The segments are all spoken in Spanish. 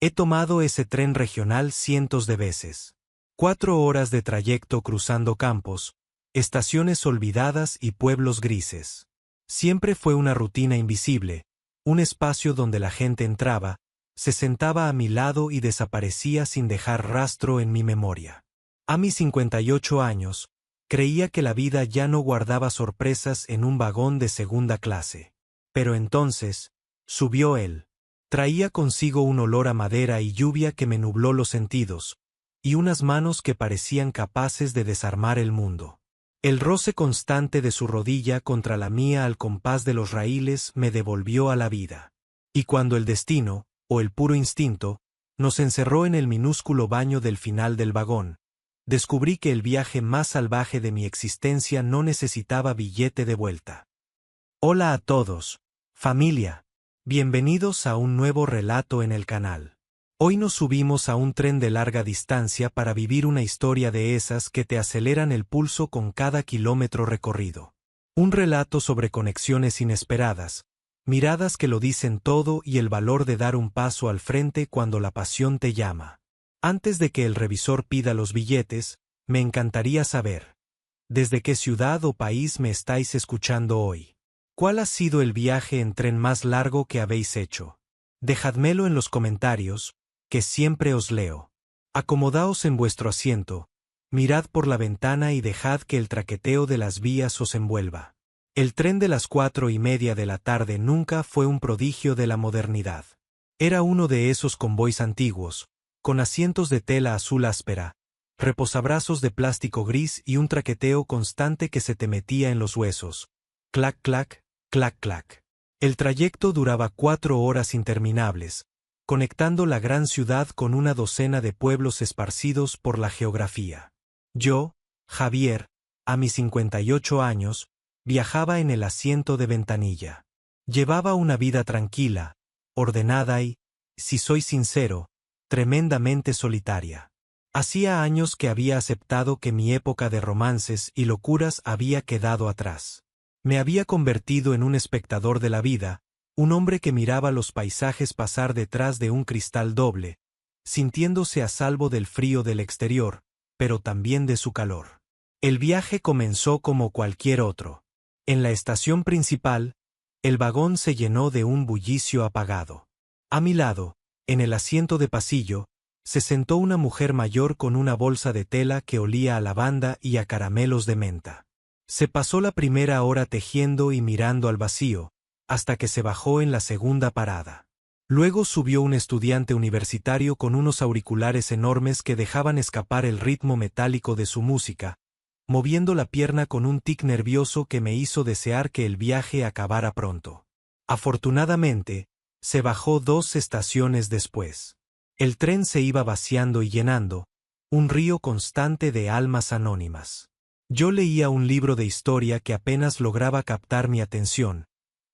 He tomado ese tren regional cientos de veces. 4 horas de trayecto cruzando campos, estaciones olvidadas y pueblos grises. Siempre fue una rutina invisible, un espacio donde la gente entraba, se sentaba a mi lado y desaparecía sin dejar rastro en mi memoria. A mis 58 años, creía que la vida ya no guardaba sorpresas en un vagón de segunda clase. Pero entonces, subió él. Traía consigo un olor a madera y lluvia que me nubló los sentidos, y unas manos que parecían capaces de desarmar el mundo. El roce constante de su rodilla contra la mía al compás de los raíles me devolvió a la vida. Y cuando el destino, o el puro instinto, nos encerró en el minúsculo baño del final del vagón, descubrí que el viaje más salvaje de mi existencia no necesitaba billete de vuelta. Hola a todos, familia. Bienvenidos a un nuevo relato en el canal. Hoy nos subimos a un tren de larga distancia para vivir una historia de esas que te aceleran el pulso con cada kilómetro recorrido. Un relato sobre conexiones inesperadas, miradas que lo dicen todo y el valor de dar un paso al frente cuando la pasión te llama. Antes de que el revisor pida los billetes, me encantaría saber, ¿desde qué ciudad o país me estáis escuchando hoy? ¿Cuál ha sido el viaje en tren más largo que habéis hecho? Dejádmelo en los comentarios, que siempre os leo. Acomodaos en vuestro asiento, mirad por la ventana y dejad que el traqueteo de las vías os envuelva. El tren de las 4:30 de la tarde nunca fue un prodigio de la modernidad. Era uno de esos convoys antiguos, con asientos de tela azul áspera, reposabrazos de plástico gris y un traqueteo constante que se te metía en los huesos. Clac, clac, clac, clac. El trayecto duraba 4 horas interminables, conectando la gran ciudad con una docena de pueblos esparcidos por la geografía. Yo, Javier, a mis 58 años, viajaba en el asiento de ventanilla. Llevaba una vida tranquila, ordenada y, si soy sincero, tremendamente solitaria. Hacía años que había aceptado que mi época de romances y locuras había quedado atrás. Me había convertido en un espectador de la vida, un hombre que miraba los paisajes pasar detrás de un cristal doble, sintiéndose a salvo del frío del exterior, pero también de su calor. El viaje comenzó como cualquier otro. En la estación principal, el vagón se llenó de un bullicio apagado. A mi lado, en el asiento de pasillo, se sentó una mujer mayor con una bolsa de tela que olía a lavanda y a caramelos de menta. Se pasó la primera hora tejiendo y mirando al vacío, hasta que se bajó en la segunda parada. Luego subió un estudiante universitario con unos auriculares enormes que dejaban escapar el ritmo metálico de su música, moviendo la pierna con un tic nervioso que me hizo desear que el viaje acabara pronto. Afortunadamente, se bajó 2 estaciones después. El tren se iba vaciando y llenando, un río constante de almas anónimas. Yo leía un libro de historia que apenas lograba captar mi atención,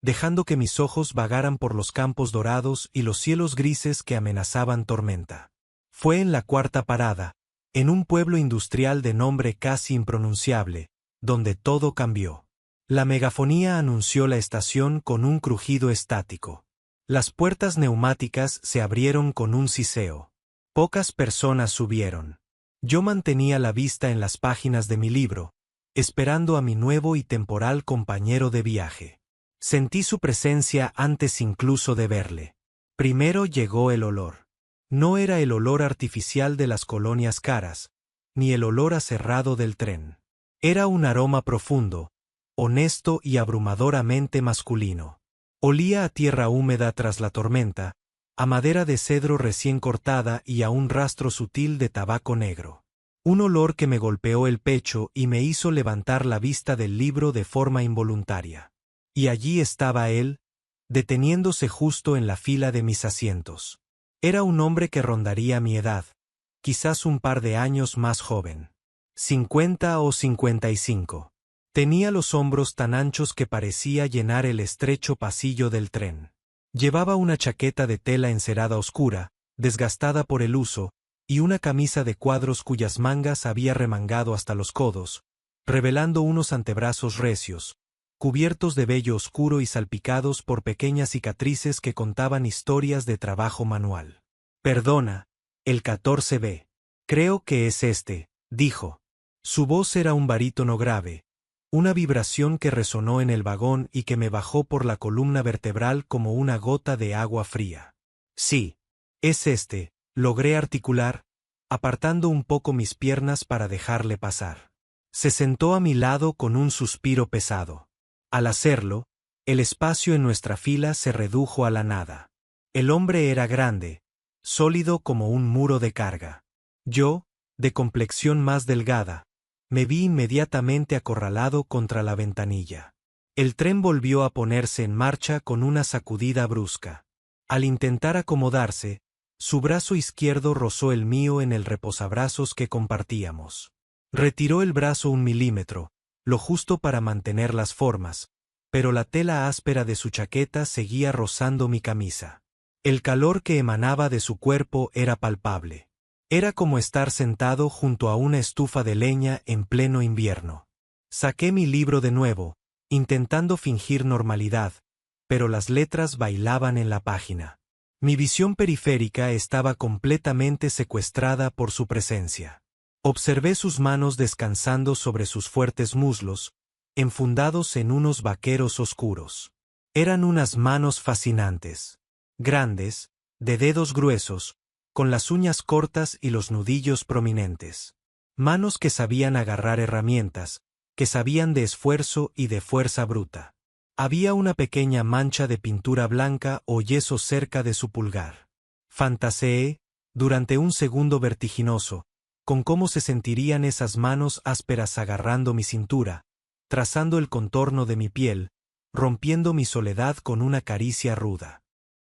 dejando que mis ojos vagaran por los campos dorados y los cielos grises que amenazaban tormenta. Fue en la 4ª parada, en un pueblo industrial de nombre casi impronunciable, donde todo cambió. La megafonía anunció la estación con un crujido estático. Las puertas neumáticas se abrieron con un siseo. Pocas personas subieron. Yo mantenía la vista en las páginas de mi libro, esperando a mi nuevo y temporal compañero de viaje. Sentí su presencia antes incluso de verle. Primero llegó el olor. No era el olor artificial de las colonias caras, ni el olor aserrado del tren. Era un aroma profundo, honesto y abrumadoramente masculino. Olía a tierra húmeda tras la tormenta, a madera de cedro recién cortada y a un rastro sutil de tabaco negro. Un olor que me golpeó el pecho y me hizo levantar la vista del libro de forma involuntaria. Y allí estaba él, deteniéndose justo en la fila de mis asientos. Era un hombre que rondaría mi edad, quizás un par de años más joven. 50 o 55. Tenía los hombros tan anchos que parecía llenar el estrecho pasillo del tren. Llevaba una chaqueta de tela encerada oscura, desgastada por el uso, y una camisa de cuadros cuyas mangas había remangado hasta los codos, revelando unos antebrazos recios, cubiertos de vello oscuro y salpicados por pequeñas cicatrices que contaban historias de trabajo manual. Perdona, el 14B. Creo que es este, dijo. Su voz era un barítono grave, una vibración que resonó en el vagón y que me bajó por la columna vertebral como una gota de agua fría. Sí, es este, logré articular, apartando un poco mis piernas para dejarle pasar. Se sentó a mi lado con un suspiro pesado. Al hacerlo, el espacio en nuestra fila se redujo a la nada. El hombre era grande, sólido como un muro de carga. Yo, de complexión más delgada, me vi inmediatamente acorralado contra la ventanilla. El tren volvió a ponerse en marcha con una sacudida brusca. Al intentar acomodarse, su brazo izquierdo rozó el mío en el reposabrazos que compartíamos. Retiró el brazo 1 milímetro, lo justo para mantener las formas, pero la tela áspera de su chaqueta seguía rozando mi camisa. El calor que emanaba de su cuerpo era palpable. Era como estar sentado junto a una estufa de leña en pleno invierno. Saqué mi libro de nuevo, intentando fingir normalidad, pero las letras bailaban en la página. Mi visión periférica estaba completamente secuestrada por su presencia. Observé sus manos descansando sobre sus fuertes muslos, enfundados en unos vaqueros oscuros. Eran unas manos fascinantes, grandes, de dedos gruesos, con las uñas cortas y los nudillos prominentes. Manos que sabían agarrar herramientas, que sabían de esfuerzo y de fuerza bruta. Había una pequeña mancha de pintura blanca o yeso cerca de su pulgar. Fantaseé, durante un segundo vertiginoso, con cómo se sentirían esas manos ásperas agarrando mi cintura, trazando el contorno de mi piel, rompiendo mi soledad con una caricia ruda.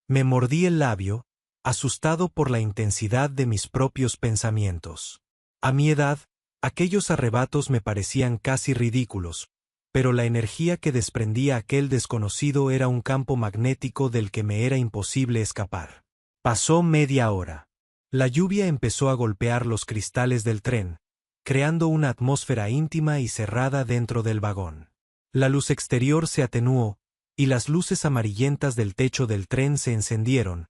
Me mordí el labio, asustado por la intensidad de mis propios pensamientos. A mi edad, aquellos arrebatos me parecían casi ridículos, pero la energía que desprendía aquel desconocido era un campo magnético del que me era imposible escapar. Pasó media hora. La lluvia empezó a golpear los cristales del tren, creando una atmósfera íntima y cerrada dentro del vagón. La luz exterior se atenuó, y las luces amarillentas del techo del tren se encendieron,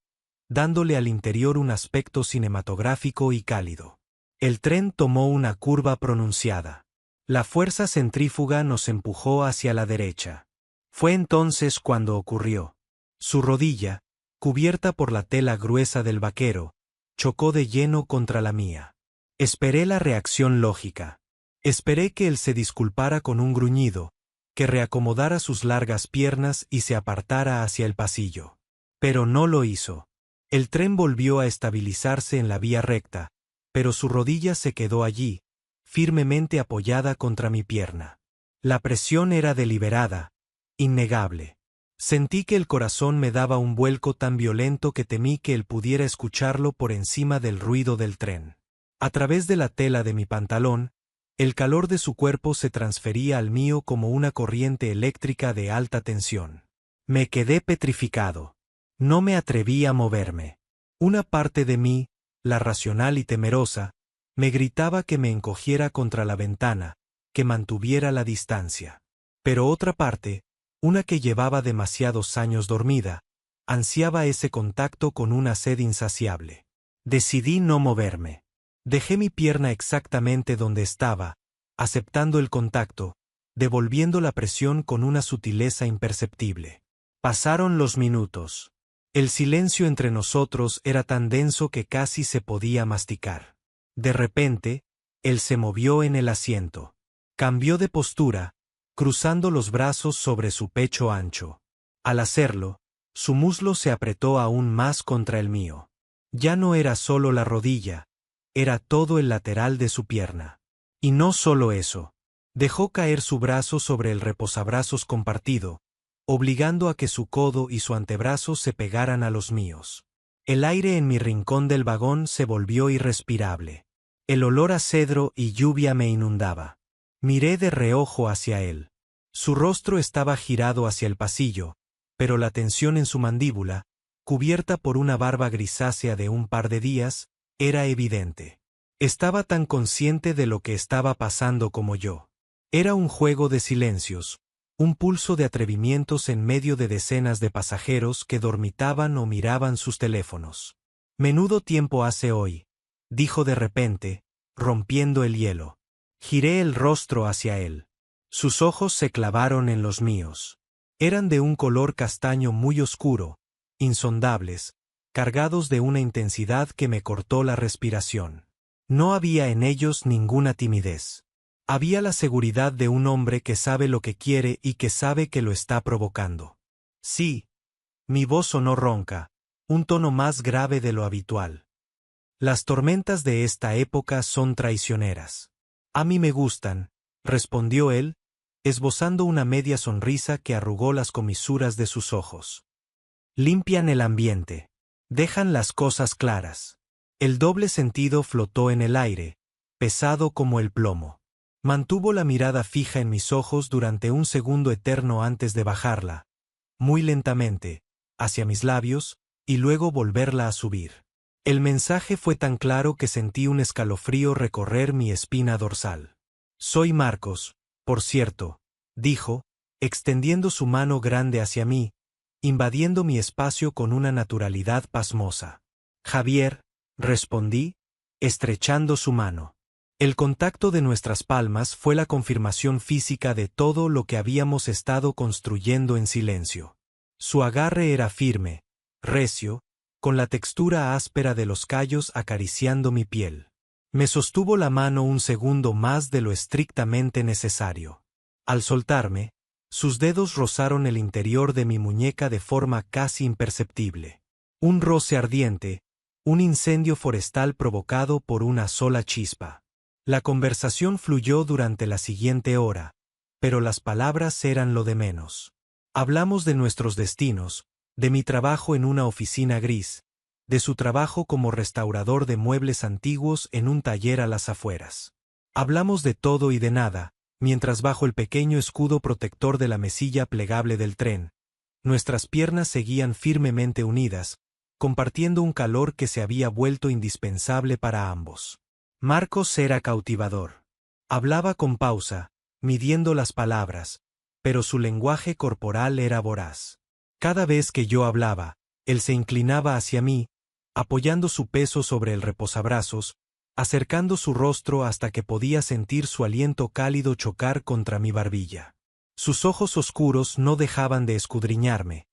dándole al interior un aspecto cinematográfico y cálido. El tren tomó una curva pronunciada. La fuerza centrífuga nos empujó hacia la derecha. Fue entonces cuando ocurrió. Su rodilla, cubierta por la tela gruesa del vaquero, chocó de lleno contra la mía. Esperé la reacción lógica. Esperé que él se disculpara con un gruñido, que reacomodara sus largas piernas y se apartara hacia el pasillo. Pero no lo hizo. El tren volvió a estabilizarse en la vía recta, pero su rodilla se quedó allí, firmemente apoyada contra mi pierna. La presión era deliberada, innegable. Sentí que el corazón me daba un vuelco tan violento que temí que él pudiera escucharlo por encima del ruido del tren. A través de la tela de mi pantalón, el calor de su cuerpo se transfería al mío como una corriente eléctrica de alta tensión. Me quedé petrificado. No me atreví a moverme. Una parte de mí, la racional y temerosa, me gritaba que me encogiera contra la ventana, que mantuviera la distancia. Pero otra parte, una que llevaba demasiados años dormida, ansiaba ese contacto con una sed insaciable. Decidí no moverme. Dejé mi pierna exactamente donde estaba, aceptando el contacto, devolviendo la presión con una sutileza imperceptible. Pasaron los minutos. El silencio entre nosotros era tan denso que casi se podía masticar. De repente, él se movió en el asiento. Cambió de postura, cruzando los brazos sobre su pecho ancho. Al hacerlo, su muslo se apretó aún más contra el mío. Ya no era solo la rodilla, era todo el lateral de su pierna. Y no solo eso. Dejó caer su brazo sobre el reposabrazos compartido, obligando a que su codo y su antebrazo se pegaran a los míos. El aire en mi rincón del vagón se volvió irrespirable. El olor a cedro y lluvia me inundaba. Miré de reojo hacia él. Su rostro estaba girado hacia el pasillo, pero la tensión en su mandíbula, cubierta por una barba grisácea de un par de días, era evidente. Estaba tan consciente de lo que estaba pasando como yo. Era un juego de silencios, un pulso de atrevimientos en medio de decenas de pasajeros que dormitaban o miraban sus teléfonos. Menudo tiempo hace hoy, dijo de repente, rompiendo el hielo. Giré el rostro hacia él. Sus ojos se clavaron en los míos. Eran de un color castaño muy oscuro, insondables, cargados de una intensidad que me cortó la respiración. No había en ellos ninguna timidez. Había la seguridad de un hombre que sabe lo que quiere y que sabe que lo está provocando. Sí. Mi voz sonó ronca, un tono más grave de lo habitual. Las tormentas de esta época son traicioneras. A mí me gustan, respondió él, esbozando una media sonrisa que arrugó las comisuras de sus ojos. Limpian el ambiente. Dejan las cosas claras. El doble sentido flotó en el aire, pesado como el plomo. Mantuvo la mirada fija en mis ojos durante un segundo eterno antes de bajarla, muy lentamente, hacia mis labios, y luego volverla a subir. El mensaje fue tan claro que sentí un escalofrío recorrer mi espina dorsal. Soy Marcos, por cierto, dijo, extendiendo su mano grande hacia mí, invadiendo mi espacio con una naturalidad pasmosa. Javier, respondí, estrechando su mano. El contacto de nuestras palmas fue la confirmación física de todo lo que habíamos estado construyendo en silencio. Su agarre era firme, recio, con la textura áspera de los callos acariciando mi piel. Me sostuvo la mano un segundo más de lo estrictamente necesario. Al soltarme, sus dedos rozaron el interior de mi muñeca de forma casi imperceptible. Un roce ardiente, un incendio forestal provocado por una sola chispa. La conversación fluyó durante la siguiente hora, pero las palabras eran lo de menos. Hablamos de nuestros destinos, de mi trabajo en una oficina gris, de su trabajo como restaurador de muebles antiguos en un taller a las afueras. Hablamos de todo y de nada, mientras bajo el pequeño escudo protector de la mesilla plegable del tren, nuestras piernas seguían firmemente unidas, compartiendo un calor que se había vuelto indispensable para ambos. Marcos era cautivador. Hablaba con pausa, midiendo las palabras, pero su lenguaje corporal era voraz. Cada vez que yo hablaba, él se inclinaba hacia mí, apoyando su peso sobre el reposabrazos, acercando su rostro hasta que podía sentir su aliento cálido chocar contra mi barbilla. Sus ojos oscuros no dejaban de escudriñarme,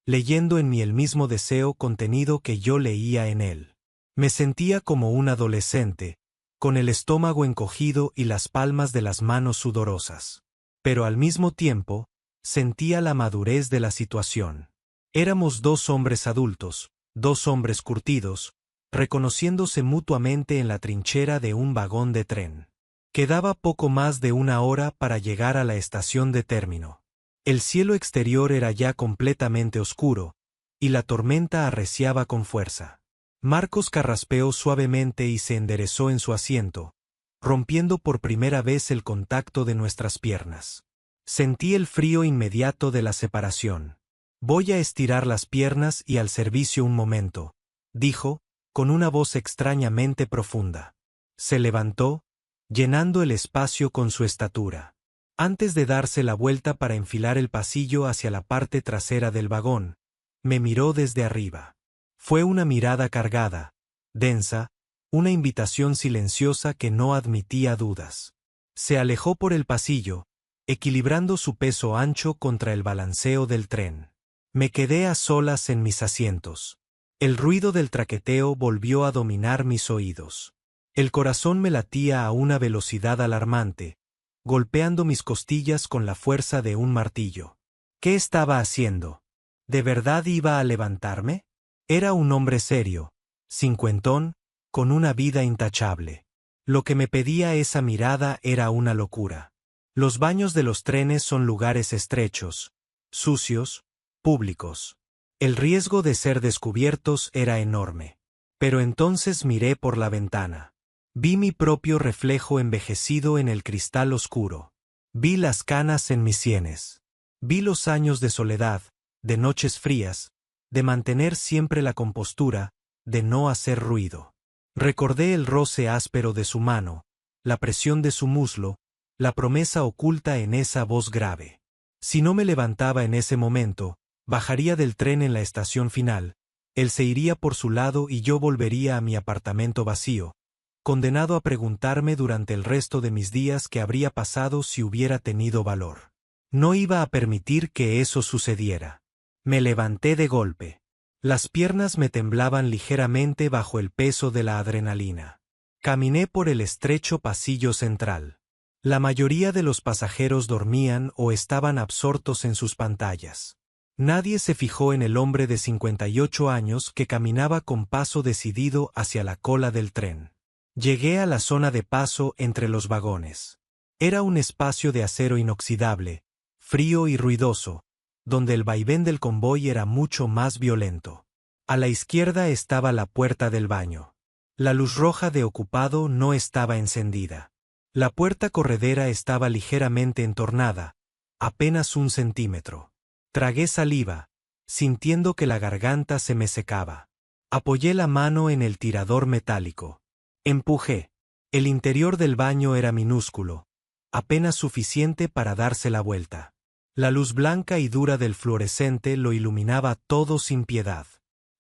leyendo en mí el mismo deseo contenido que yo leía en él. Me sentía como un adolescente, con el estómago encogido y las palmas de las manos sudorosas. Pero al mismo tiempo, sentía la madurez de la situación. Éramos dos hombres adultos, dos hombres curtidos, reconociéndose mutuamente en la trinchera de un vagón de tren. Quedaba poco más de una hora para llegar a la estación de término. El cielo exterior era ya completamente oscuro, y la tormenta arreciaba con fuerza. Marcos carraspeó suavemente y se enderezó en su asiento, rompiendo por primera vez el contacto de nuestras piernas. Sentí el frío inmediato de la separación. Voy a estirar las piernas y al servicio un momento, dijo, con una voz extrañamente profunda. Se levantó, llenando el espacio con su estatura. Antes de darse la vuelta para enfilar el pasillo hacia la parte trasera del vagón, me miró desde arriba. Fue una mirada cargada, densa, una invitación silenciosa que no admitía dudas. Se alejó por el pasillo, equilibrando su peso ancho contra el balanceo del tren. Me quedé a solas en mis asientos. El ruido del traqueteo volvió a dominar mis oídos. El corazón me latía a una velocidad alarmante, golpeando mis costillas con la fuerza de un martillo. ¿Qué estaba haciendo? ¿De verdad iba a levantarme? Era un hombre serio, cincuentón, con una vida intachable. Lo que me pedía esa mirada era una locura. Los baños de los trenes son lugares estrechos, sucios, públicos. El riesgo de ser descubiertos era enorme. Pero entonces miré por la ventana. Vi mi propio reflejo envejecido en el cristal oscuro. Vi las canas en mis sienes. Vi los años de soledad, de noches frías, de mantener siempre la compostura, de no hacer ruido. Recordé el roce áspero de su mano, la presión de su muslo, la promesa oculta en esa voz grave. Si no me levantaba en ese momento, bajaría del tren en la estación final, Él se iría por su lado y yo volvería a mi apartamento vacío, condenado a preguntarme durante el resto de mis días qué habría pasado si hubiera tenido valor. No iba a permitir que eso sucediera. Me levanté de golpe. Las piernas me temblaban ligeramente bajo el peso de la adrenalina. Caminé por el estrecho pasillo central. La mayoría de los pasajeros dormían o estaban absortos en sus pantallas. Nadie se fijó en el hombre de 58 años que caminaba con paso decidido hacia la cola del tren. Llegué a la zona de paso entre los vagones. Era un espacio de acero inoxidable, frío y ruidoso, donde el vaivén del convoy era mucho más violento. A la izquierda estaba la puerta del baño. La luz roja de ocupado no estaba encendida. La puerta corredera estaba ligeramente entornada, apenas 1 centímetro. Tragué saliva, sintiendo que la garganta se me secaba. Apoyé la mano en el tirador metálico. Empujé. El interior del baño era minúsculo, apenas suficiente para darse la vuelta. La luz blanca y dura del fluorescente lo iluminaba todo sin piedad.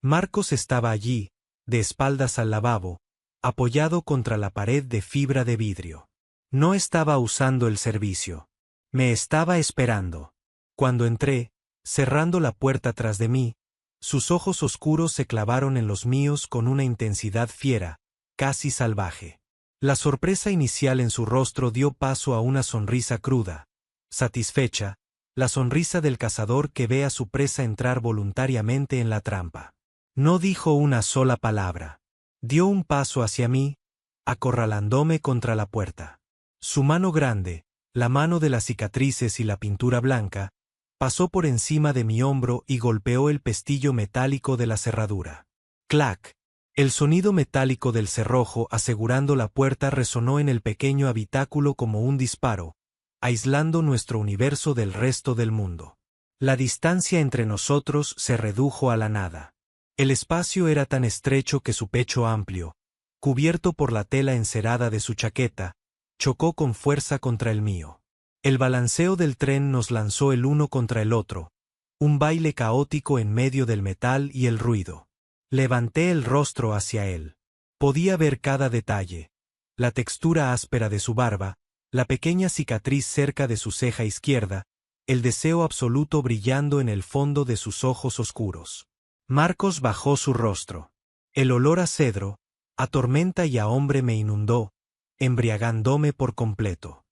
Marcos estaba allí, de espaldas al lavabo, apoyado contra la pared de fibra de vidrio. No estaba usando el servicio. Me estaba esperando. Cuando entré, cerrando la puerta tras de mí, sus ojos oscuros se clavaron en los míos con una intensidad fiera, casi salvaje. La sorpresa inicial en su rostro dio paso a una sonrisa cruda, satisfecha, la sonrisa del cazador que ve a su presa entrar voluntariamente en la trampa. No dijo una sola palabra. Dio un paso hacia mí, acorralándome contra la puerta. Su mano grande, la mano de las cicatrices y la pintura blanca, pasó por encima de mi hombro y golpeó el pestillo metálico de la cerradura. ¡Clac! El sonido metálico del cerrojo asegurando la puerta resonó en el pequeño habitáculo como un disparo, aislando nuestro universo del resto del mundo. La distancia entre nosotros se redujo a la nada. El espacio era tan estrecho que su pecho amplio, cubierto por la tela encerada de su chaqueta, chocó con fuerza contra el mío. El balanceo del tren nos lanzó el uno contra el otro, un baile caótico en medio del metal y el ruido. Levanté el rostro hacia él. Podía ver cada detalle, la textura áspera de su barba, la pequeña cicatriz cerca de su ceja izquierda, el deseo absoluto brillando en el fondo de sus ojos oscuros. Marcos bajó su rostro. El olor a cedro, a tormenta y a hombre me inundó, embriagándome por completo.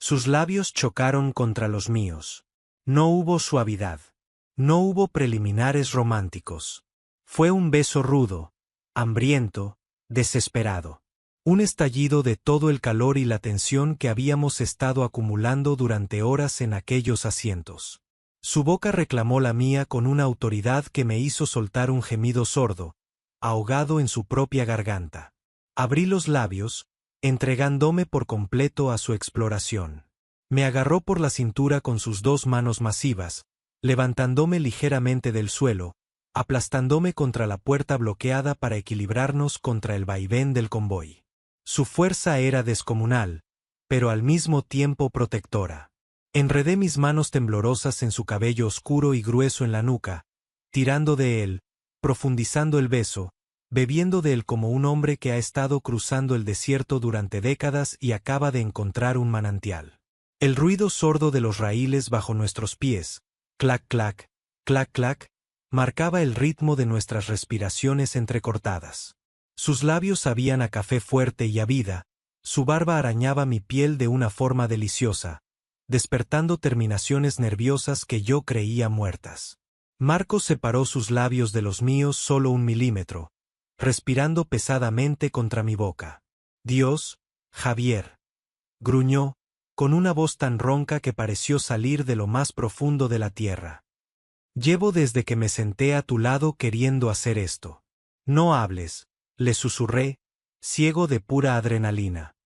Sus labios chocaron contra los míos. No hubo suavidad. No hubo preliminares románticos. Fue un beso rudo, hambriento, desesperado. Un estallido de todo el calor y la tensión que habíamos estado acumulando durante horas en aquellos asientos. Su boca reclamó la mía con una autoridad que me hizo soltar un gemido sordo, ahogado en su propia garganta. Abrí los labios, entregándome por completo a su exploración. Me agarró por la cintura con sus 2 manos masivas, levantándome ligeramente del suelo, aplastándome contra la puerta bloqueada para equilibrarnos contra el vaivén del convoy. Su fuerza era descomunal, pero al mismo tiempo protectora. Enredé mis manos temblorosas en su cabello oscuro y grueso en la nuca, tirando de él, profundizando el beso, bebiendo de él como un hombre que ha estado cruzando el desierto durante décadas y acaba de encontrar un manantial. El ruido sordo de los raíles bajo nuestros pies, clac clac, clac clac, marcaba el ritmo de nuestras respiraciones entrecortadas. Sus labios sabían a café fuerte y a vida, su barba arañaba mi piel de una forma deliciosa, despertando terminaciones nerviosas que yo creía muertas. Marcos separó sus labios de los míos solo 1 milímetro, respirando pesadamente contra mi boca. Dios, Javier. Gruñó, con una voz tan ronca que pareció salir de lo más profundo de la tierra. Llevo desde que me senté a tu lado queriendo hacer esto. No hables, le susurré, ciego de pura adrenalina.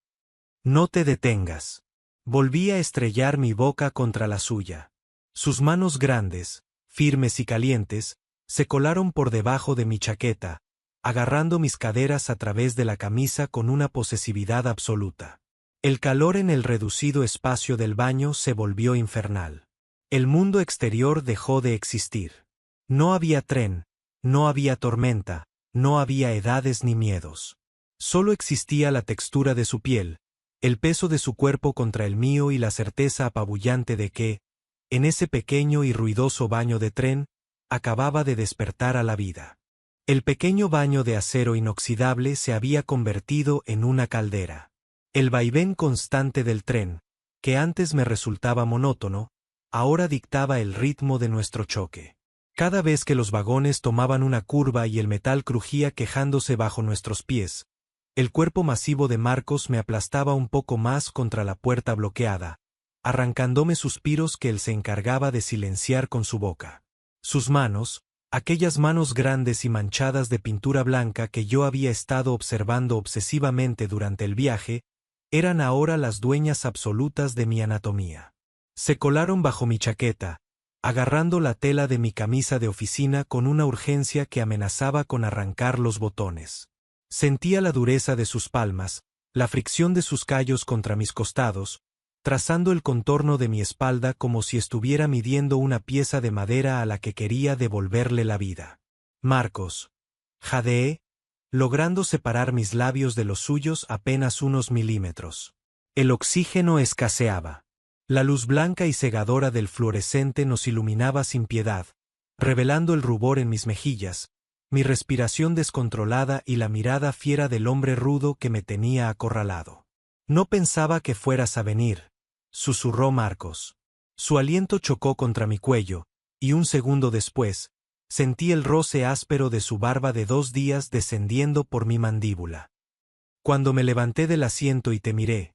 No te detengas. Volví a estrellar mi boca contra la suya. Sus manos grandes, firmes y calientes, se colaron por debajo de mi chaqueta, agarrando mis caderas a través de la camisa con una posesividad absoluta. El calor en el reducido espacio del baño se volvió infernal. El mundo exterior dejó de existir. No había tren, No había tormenta, no había edades ni miedos. Solo existía la textura de su piel, el peso de su cuerpo contra el mío y la certeza apabullante de que, en ese pequeño y ruidoso baño de tren, acababa de despertar a la vida. El pequeño baño de acero inoxidable se había convertido en una caldera. El vaivén constante del tren, que antes me resultaba monótono, ahora dictaba el ritmo de nuestro choque. Cada vez que los vagones tomaban una curva y el metal crujía quejándose bajo nuestros pies, el cuerpo masivo de Marcos me aplastaba un poco más contra la puerta bloqueada, arrancándome suspiros que él se encargaba de silenciar con su boca. Sus manos, aquellas manos grandes y manchadas de pintura blanca que yo había estado observando obsesivamente durante el viaje, eran ahora las dueñas absolutas de mi anatomía. Se colaron bajo mi chaqueta, agarrando la tela de mi camisa de oficina con una urgencia que amenazaba con arrancar los botones. Sentía la dureza de sus palmas, la fricción de sus callos contra mis costados, trazando el contorno de mi espalda como si estuviera midiendo una pieza de madera a la que quería devolverle la vida. Marcos, jadeé, logrando separar mis labios de los suyos apenas unos milímetros. El oxígeno escaseaba. La luz blanca y cegadora del fluorescente nos iluminaba sin piedad, revelando el rubor en mis mejillas, mi respiración descontrolada y la mirada fiera del hombre rudo que me tenía acorralado. No pensaba que fueras a venir, susurró Marcos. Su aliento chocó contra mi cuello, y un segundo después, sentí el roce áspero de su barba de 2 días descendiendo por mi mandíbula. Cuando me levanté del asiento y te miré,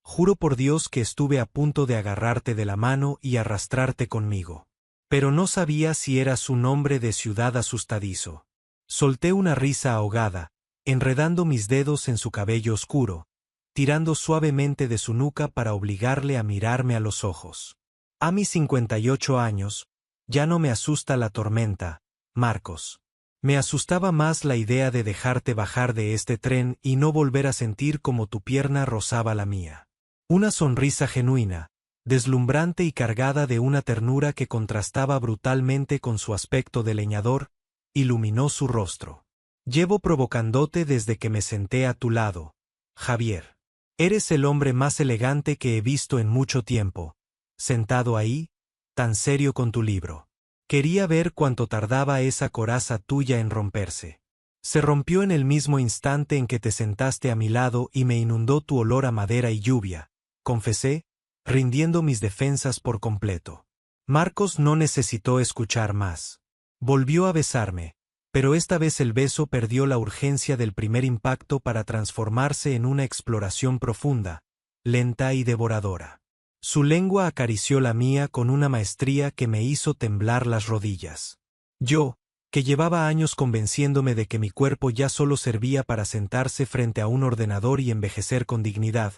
juro por Dios que estuve a punto de agarrarte de la mano y arrastrarte conmigo. Pero no sabía si eras un hombre de ciudad asustadizo. Solté una risa ahogada, enredando mis dedos en su cabello oscuro, tirando suavemente de su nuca para obligarle a mirarme a los ojos. A mis 58 años, ya no me asusta la tormenta, Marcos. Me asustaba más la idea de dejarte bajar de este tren y no volver a sentir como tu pierna rozaba la mía. Una sonrisa genuina, deslumbrante y cargada de una ternura que contrastaba brutalmente con su aspecto de leñador, iluminó su rostro. Llevo provocándote desde que me senté a tu lado, Javier. Eres el hombre más elegante que he visto en mucho tiempo, sentado ahí, tan serio con tu libro. Quería ver cuánto tardaba esa coraza tuya en romperse. Se rompió en el mismo instante en que te sentaste a mi lado y me inundó tu olor a madera y lluvia, confesé, rindiendo mis defensas por completo. Marcos no necesitó escuchar más. Volvió a besarme, pero esta vez el beso perdió la urgencia del primer impacto para transformarse en una exploración profunda, lenta y devoradora. Su lengua acarició la mía con una maestría que me hizo temblar las rodillas. Yo, que llevaba años convenciéndome de que mi cuerpo ya solo servía para sentarse frente a un ordenador y envejecer con dignidad,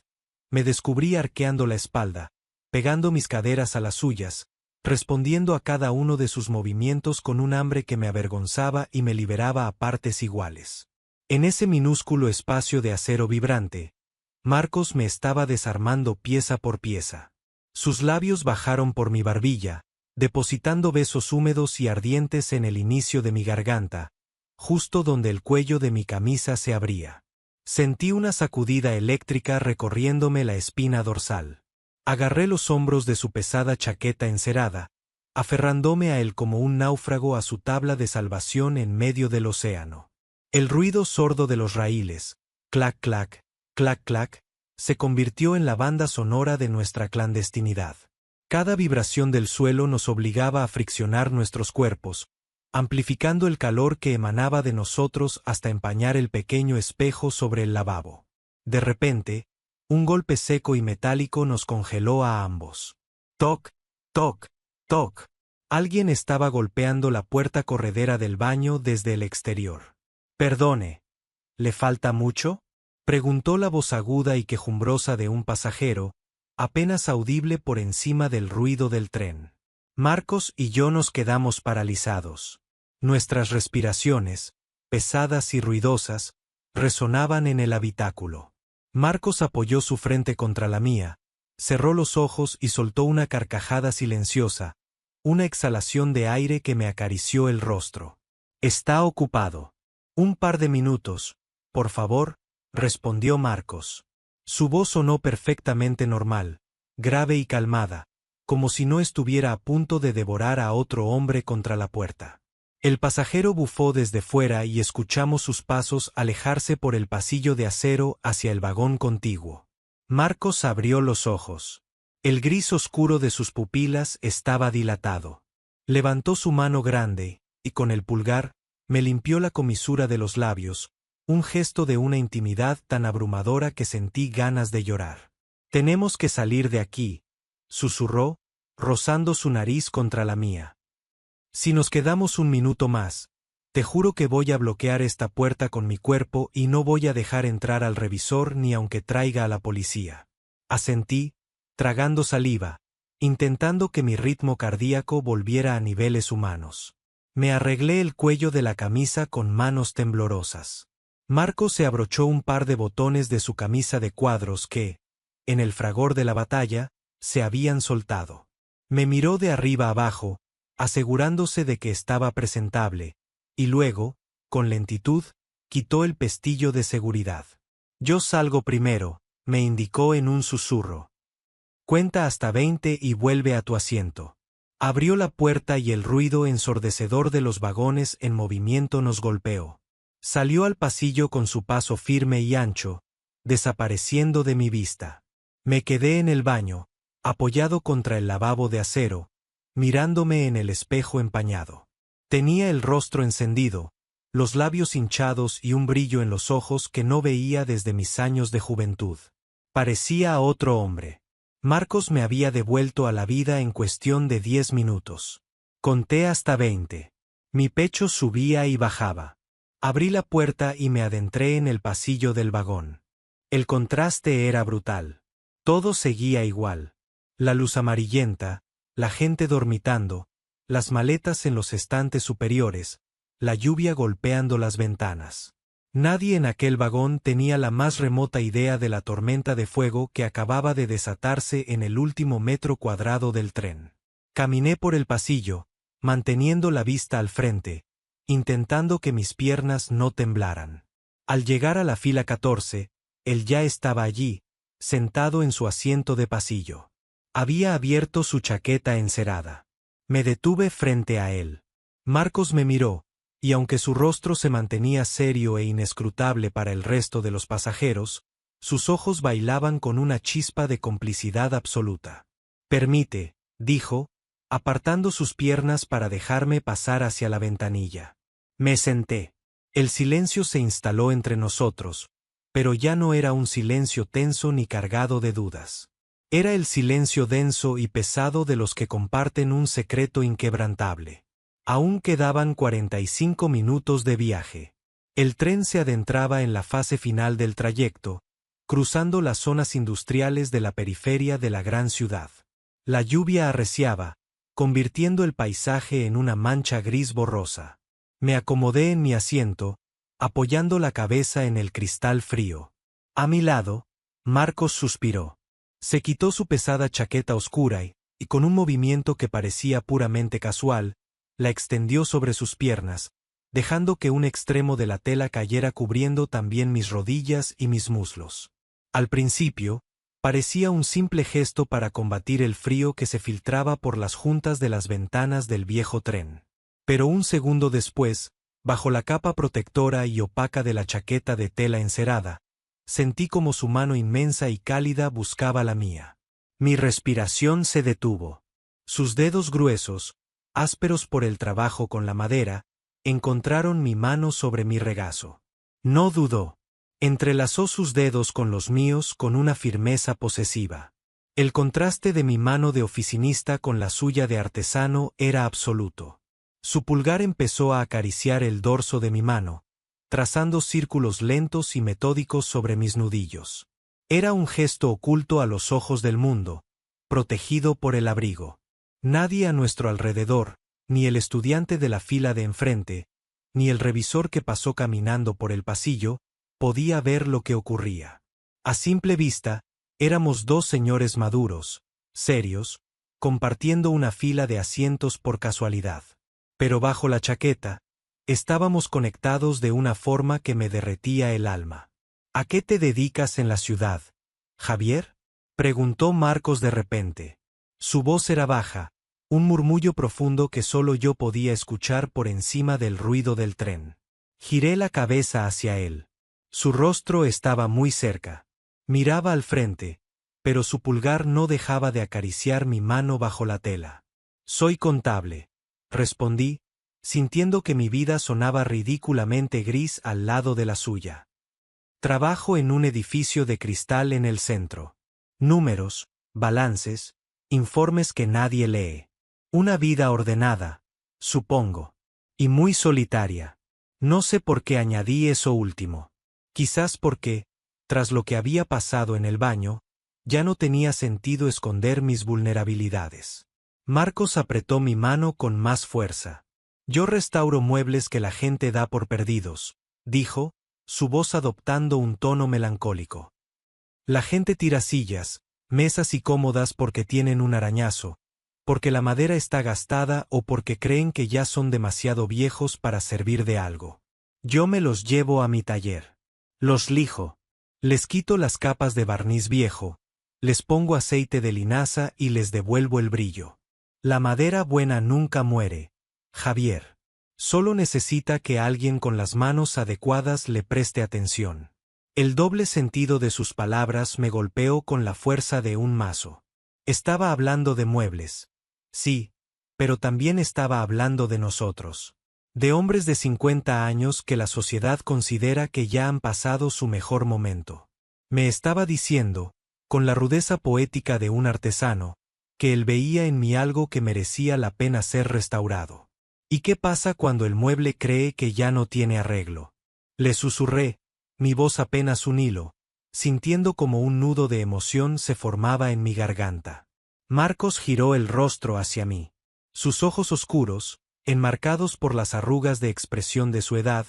me descubrí arqueando la espalda, pegando mis caderas a las suyas, respondiendo a cada uno de sus movimientos con un hambre que me avergonzaba y me liberaba a partes iguales. En ese minúsculo espacio de acero vibrante, Marcos me estaba desarmando pieza por pieza. Sus labios bajaron por mi barbilla, depositando besos húmedos y ardientes en el inicio de mi garganta, justo donde el cuello de mi camisa se abría. Sentí una sacudida eléctrica recorriéndome la espina dorsal. Agarré los hombros de su pesada chaqueta encerada, aferrándome a él como un náufrago a su tabla de salvación en medio del océano. El ruido sordo de los raíles, clac clac, clac clac, se convirtió en la banda sonora de nuestra clandestinidad. Cada vibración del suelo nos obligaba a friccionar nuestros cuerpos, amplificando el calor que emanaba de nosotros hasta empañar el pequeño espejo sobre el lavabo. De repente, un golpe seco y metálico nos congeló a ambos. Toc, toc, toc. Alguien estaba golpeando la puerta corredera del baño desde el exterior. Perdone, ¿le falta mucho?, preguntó la voz aguda y quejumbrosa de un pasajero, apenas audible por encima del ruido del tren. Marcos y yo nos quedamos paralizados. Nuestras respiraciones, pesadas y ruidosas, resonaban en el habitáculo. Marcos apoyó su frente contra la mía, cerró los ojos y soltó una carcajada silenciosa, una exhalación de aire que me acarició el rostro. Está ocupado. Un par de minutos, por favor, respondió Marcos. Su voz sonó perfectamente normal, grave y calmada, como si no estuviera a punto de devorar a otro hombre contra la puerta. El pasajero bufó desde fuera y escuchamos sus pasos alejarse por el pasillo de acero hacia el vagón contiguo. Marcos abrió los ojos. El gris oscuro de sus pupilas estaba dilatado. Levantó su mano grande, y con el pulgar, me limpió la comisura de los labios, un gesto de una intimidad tan abrumadora que sentí ganas de llorar. «Tenemos que salir de aquí», susurró, rozando su nariz contra la mía. «Si nos quedamos un minuto más, te juro que voy a bloquear esta puerta con mi cuerpo y no voy a dejar entrar al revisor ni aunque traiga a la policía». Asentí, tragando saliva, intentando que mi ritmo cardíaco volviera a niveles humanos. Me arreglé el cuello de la camisa con manos temblorosas. Marcos se abrochó un par de botones de su camisa de cuadros que, en el fragor de la batalla, se habían soltado. Me miró de arriba abajo, asegurándose de que estaba presentable, y luego, con lentitud, quitó el pestillo de seguridad. «Yo salgo primero», me indicó en un susurro. «Cuenta hasta 20 y vuelve a tu asiento». Abrió la puerta y el ruido ensordecedor de los vagones en movimiento nos golpeó. Salió al pasillo con su paso firme y ancho, desapareciendo de mi vista. Me quedé en el baño, apoyado contra el lavabo de acero, mirándome en el espejo empañado. Tenía el rostro encendido, los labios hinchados y un brillo en los ojos que no veía desde mis años de juventud. Parecía otro hombre. Marcos me había devuelto a la vida en cuestión de 10 minutos. Conté hasta 20. Mi pecho subía y bajaba. Abrí la puerta y me adentré en el pasillo del vagón. El contraste era brutal. Todo seguía igual. La luz amarillenta, la gente dormitando, las maletas en los estantes superiores, la lluvia golpeando las ventanas. Nadie en aquel vagón tenía la más remota idea de la tormenta de fuego que acababa de desatarse en el último metro cuadrado del tren. Caminé por el pasillo, manteniendo la vista al frente, intentando que mis piernas no temblaran. Al llegar a la fila 14, él ya estaba allí, sentado en su asiento de pasillo. Había abierto su chaqueta encerada. Me detuve frente a él. Marcos me miró, y aunque su rostro se mantenía serio e inescrutable para el resto de los pasajeros, sus ojos bailaban con una chispa de complicidad absoluta. «Permite», dijo, apartando sus piernas para dejarme pasar hacia la ventanilla. Me senté. El silencio se instaló entre nosotros, pero ya no era un silencio tenso ni cargado de dudas. Era el silencio denso y pesado de los que comparten un secreto inquebrantable. Aún quedaban 45 minutos de viaje. El tren se adentraba en la fase final del trayecto, cruzando las zonas industriales de la periferia de la gran ciudad. La lluvia arreciaba, convirtiendo el paisaje en una mancha gris borrosa. Me acomodé en mi asiento, apoyando la cabeza en el cristal frío. A mi lado, Marcos suspiró. Se quitó su pesada chaqueta oscura y con un movimiento que parecía puramente casual, la extendió sobre sus piernas, dejando que un extremo de la tela cayera cubriendo también mis rodillas y mis muslos. Al principio, parecía un simple gesto para combatir el frío que se filtraba por las juntas de las ventanas del viejo tren. Pero un segundo después, bajo la capa protectora y opaca de la chaqueta de tela encerada, sentí como su mano inmensa y cálida buscaba la mía. Mi respiración se detuvo. Sus dedos gruesos, ásperos por el trabajo con la madera, encontraron mi mano sobre mi regazo. No dudó. Entrelazó sus dedos con los míos con una firmeza posesiva. El contraste de mi mano de oficinista con la suya de artesano era absoluto. Su pulgar empezó a acariciar el dorso de mi mano, trazando círculos lentos y metódicos sobre mis nudillos. Era un gesto oculto a los ojos del mundo, protegido por el abrigo. Nadie a nuestro alrededor, ni el estudiante de la fila de enfrente, ni el revisor que pasó caminando por el pasillo, podía ver lo que ocurría. A simple vista, éramos dos señores maduros, serios, compartiendo una fila de asientos por casualidad. Pero bajo la chaqueta, Estábamos conectados de una forma que me derretía el alma. ¿A qué te dedicas en la ciudad, Javier?, preguntó Marcos de repente. Su voz era baja, un murmullo profundo que solo yo podía escuchar por encima del ruido del tren. Giré la cabeza hacia él. Su rostro estaba muy cerca. Miraba al frente, pero su pulgar no dejaba de acariciar mi mano bajo la tela. Soy contable, respondí, sintiendo que mi vida sonaba ridículamente gris al lado de la suya. Trabajo en un edificio de cristal en el centro. Números, balances, informes que nadie lee. Una vida ordenada, supongo. Y muy solitaria. No sé por qué añadí eso último. Quizás porque, tras lo que había pasado en el baño, ya no tenía sentido esconder mis vulnerabilidades. Marcos apretó mi mano con más fuerza. Yo restauro muebles que la gente da por perdidos, dijo, su voz adoptando un tono melancólico. La gente tira sillas, mesas y cómodas porque tienen un arañazo, porque la madera está gastada o porque creen que ya son demasiado viejos para servir de algo. Yo me los llevo a mi taller. Los lijo. Les quito las capas de barniz viejo, les pongo aceite de linaza y les devuelvo el brillo. La madera buena nunca muere, Javier. Solo necesita que alguien con las manos adecuadas le preste atención. El doble sentido de sus palabras me golpeó con la fuerza de un mazo. Estaba hablando de muebles. Sí, pero también estaba hablando de nosotros. De hombres de 50 años que la sociedad considera que ya han pasado su mejor momento. Me estaba diciendo, con la rudeza poética de un artesano, que él veía en mí algo que merecía la pena ser restaurado. ¿Y qué pasa cuando el mueble cree que ya no tiene arreglo? Le susurré, mi voz apenas un hilo, sintiendo como un nudo de emoción se formaba en mi garganta. Marcos giró el rostro hacia mí. Sus ojos oscuros, enmarcados por las arrugas de expresión de su edad,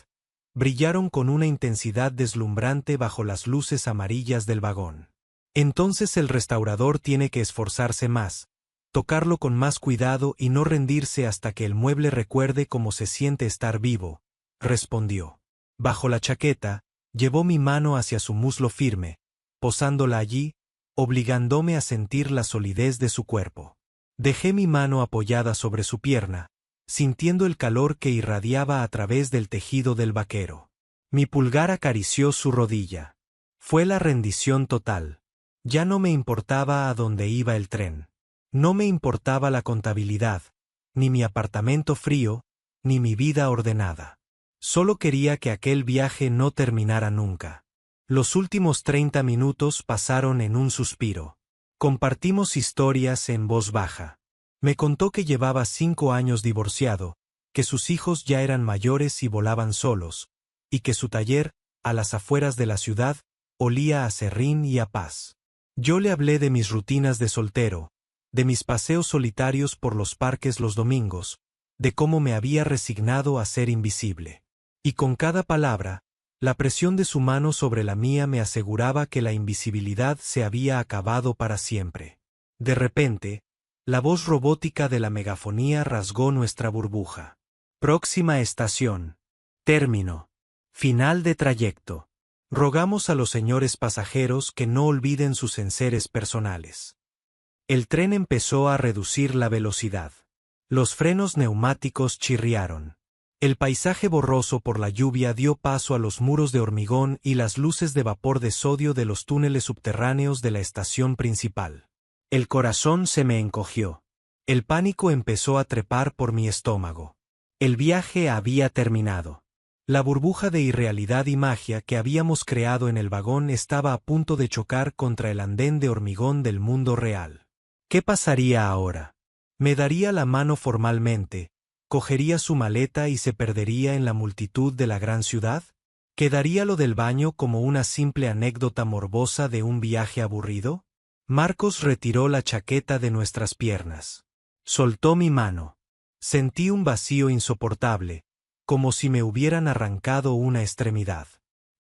brillaron con una intensidad deslumbrante bajo las luces amarillas del vagón. Entonces el restaurador tiene que esforzarse más, tocarlo con más cuidado y no rendirse hasta que el mueble recuerde cómo se siente estar vivo, respondió. Bajo la chaqueta, llevó mi mano hacia su muslo firme, posándola allí, obligándome a sentir la solidez de su cuerpo. Dejé mi mano apoyada sobre su pierna, sintiendo el calor que irradiaba a través del tejido del vaquero. Mi pulgar acarició su rodilla. Fue la rendición total. Ya no me importaba a dónde iba el tren. No me importaba la contabilidad, ni mi apartamento frío, ni mi vida ordenada. Solo quería que aquel viaje no terminara nunca. Los últimos 30 minutos pasaron en un suspiro. Compartimos historias en voz baja. Me contó que llevaba 5 años divorciado, que sus hijos ya eran mayores y volaban solos, y que su taller, a las afueras de la ciudad, olía a serrín y a paz. Yo le hablé de mis rutinas de soltero, de mis paseos solitarios por los parques los domingos, de cómo me había resignado a ser invisible. Y con cada palabra, la presión de su mano sobre la mía me aseguraba que la invisibilidad se había acabado para siempre. De repente, la voz robótica de la megafonía rasgó nuestra burbuja. Próxima estación. Término. Final de trayecto. Rogamos a los señores pasajeros que no olviden sus enseres personales. El tren empezó a reducir la velocidad. Los frenos neumáticos chirriaron. El paisaje borroso por la lluvia dio paso a los muros de hormigón y las luces de vapor de sodio de los túneles subterráneos de la estación principal. El corazón se me encogió. El pánico empezó a trepar por mi estómago. El viaje había terminado. La burbuja de irrealidad y magia que habíamos creado en el vagón estaba a punto de chocar contra el andén de hormigón del mundo real. ¿Qué pasaría ahora? Me daría la mano formalmente, cogería su maleta y se perdería en la multitud de la gran ciudad. ¿Quedaría lo del baño como una simple anécdota morbosa de un viaje aburrido? Marcos retiró la chaqueta de nuestras piernas. Soltó mi mano. Sentí un vacío insoportable, como si me hubieran arrancado una extremidad.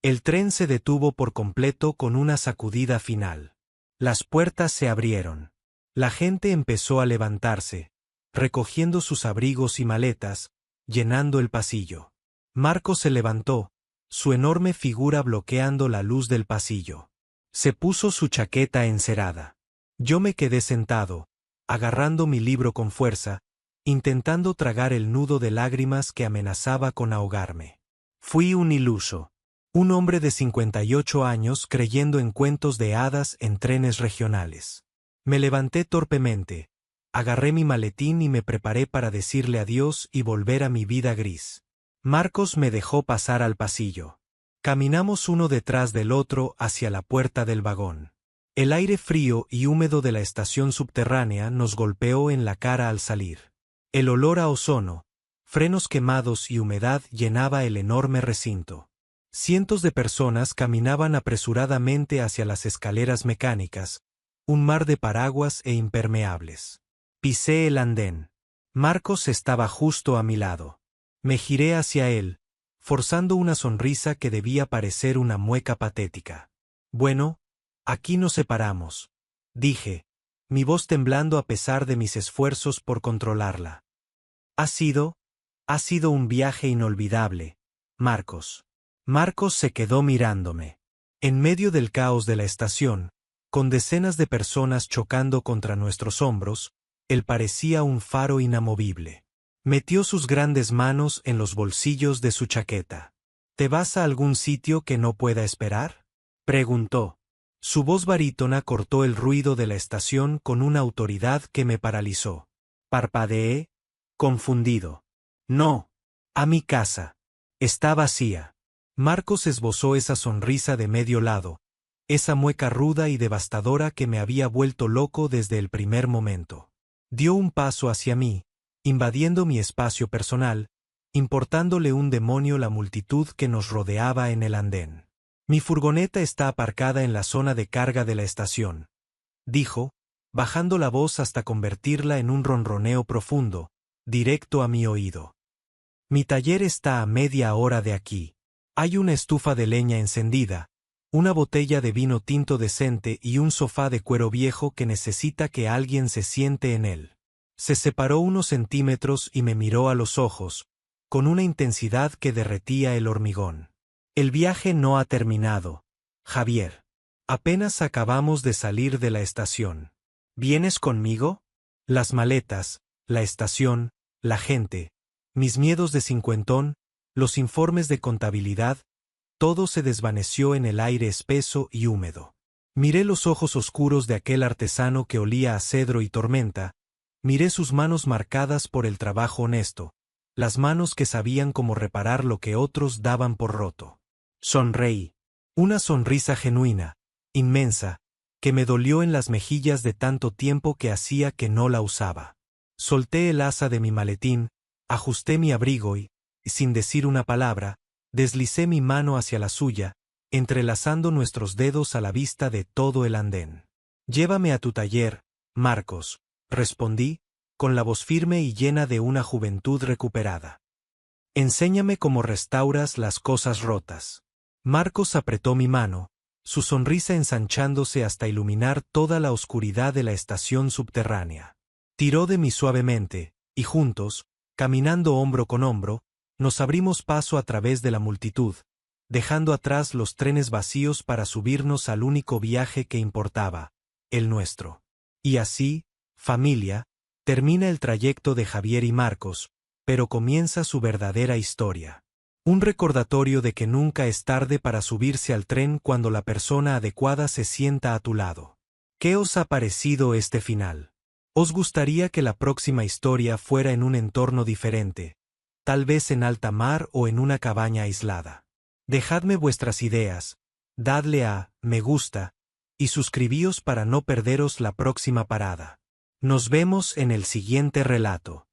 El tren se detuvo por completo con una sacudida final. Las puertas se abrieron. La gente empezó a levantarse, recogiendo sus abrigos y maletas, llenando el pasillo. Marcos se levantó, su enorme figura bloqueando la luz del pasillo. Se puso su chaqueta encerada. Yo me quedé sentado, agarrando mi libro con fuerza, intentando tragar el nudo de lágrimas que amenazaba con ahogarme. Fui un iluso. Un hombre de 58 años creyendo en cuentos de hadas en trenes regionales. Me levanté torpemente, agarré mi maletín y me preparé para decirle adiós y volver a mi vida gris. Marcos me dejó pasar al pasillo. Caminamos uno detrás del otro hacia la puerta del vagón. El aire frío y húmedo de la estación subterránea nos golpeó en la cara al salir. El olor a ozono, frenos quemados y humedad llenaba el enorme recinto. Cientos de personas caminaban apresuradamente hacia las escaleras mecánicas, un mar de paraguas e impermeables. Pisé el andén. Marcos estaba justo a mi lado. Me giré hacia él, forzando una sonrisa que debía parecer una mueca patética. Bueno, aquí nos separamos, dije, mi voz temblando a pesar de mis esfuerzos por controlarla. Ha sido un viaje inolvidable, Marcos. Marcos se quedó mirándome. En medio del caos de la estación, con decenas de personas chocando contra nuestros hombros, él parecía un faro inamovible. Metió sus grandes manos en los bolsillos de su chaqueta. ¿Te vas a algún sitio que no pueda esperar?, preguntó. Su voz barítona cortó el ruido de la estación con una autoridad que me paralizó. Parpadeé, confundido. No, a mi casa. Está vacía. Marcos esbozó esa sonrisa de medio lado, esa mueca ruda y devastadora que me había vuelto loco desde el primer momento. Dio un paso hacia mí, invadiendo mi espacio personal, importándole un demonio la multitud que nos rodeaba en el andén. Mi furgoneta está aparcada en la zona de carga de la estación, dijo, bajando la voz hasta convertirla en un ronroneo profundo, directo a mi oído. Mi taller está a media hora de aquí. Hay una estufa de leña encendida, una botella de vino tinto decente y un sofá de cuero viejo que necesita que alguien se siente en él. Se separó unos centímetros y me miró a los ojos, con una intensidad que derretía el hormigón. El viaje no ha terminado, Javier. Apenas acabamos de salir de la estación. ¿Vienes conmigo? Las maletas, la estación, la gente, mis miedos de cincuentón, los informes de contabilidad, todo se desvaneció en el aire espeso y húmedo. Miré los ojos oscuros de aquel artesano que olía a cedro y tormenta, miré sus manos marcadas por el trabajo honesto, las manos que sabían cómo reparar lo que otros daban por roto. Sonreí. Una sonrisa genuina, inmensa, que me dolió en las mejillas de tanto tiempo que hacía que no la usaba. Solté el asa de mi maletín, ajusté mi abrigo y, sin decir una palabra, deslicé mi mano hacia la suya, entrelazando nuestros dedos a la vista de todo el andén. Llévame a tu taller, Marcos, respondí, con la voz firme y llena de una juventud recuperada. Enséñame cómo restauras las cosas rotas. Marcos apretó mi mano, su sonrisa ensanchándose hasta iluminar toda la oscuridad de la estación subterránea. Tiró de mí suavemente, y juntos, caminando hombro con hombro, nos abrimos paso a través de la multitud, dejando atrás los trenes vacíos para subirnos al único viaje que importaba, el nuestro. Y así, familia, termina el trayecto de Javier y Marcos, pero comienza su verdadera historia. Un recordatorio de que nunca es tarde para subirse al tren cuando la persona adecuada se sienta a tu lado. ¿Qué os ha parecido este final? ¿Os gustaría que la próxima historia fuera en un entorno diferente, tal vez en alta mar o en una cabaña aislada? Dejadme vuestras ideas, dadle a me gusta y suscribíos para no perderos la próxima parada. Nos vemos en el siguiente relato.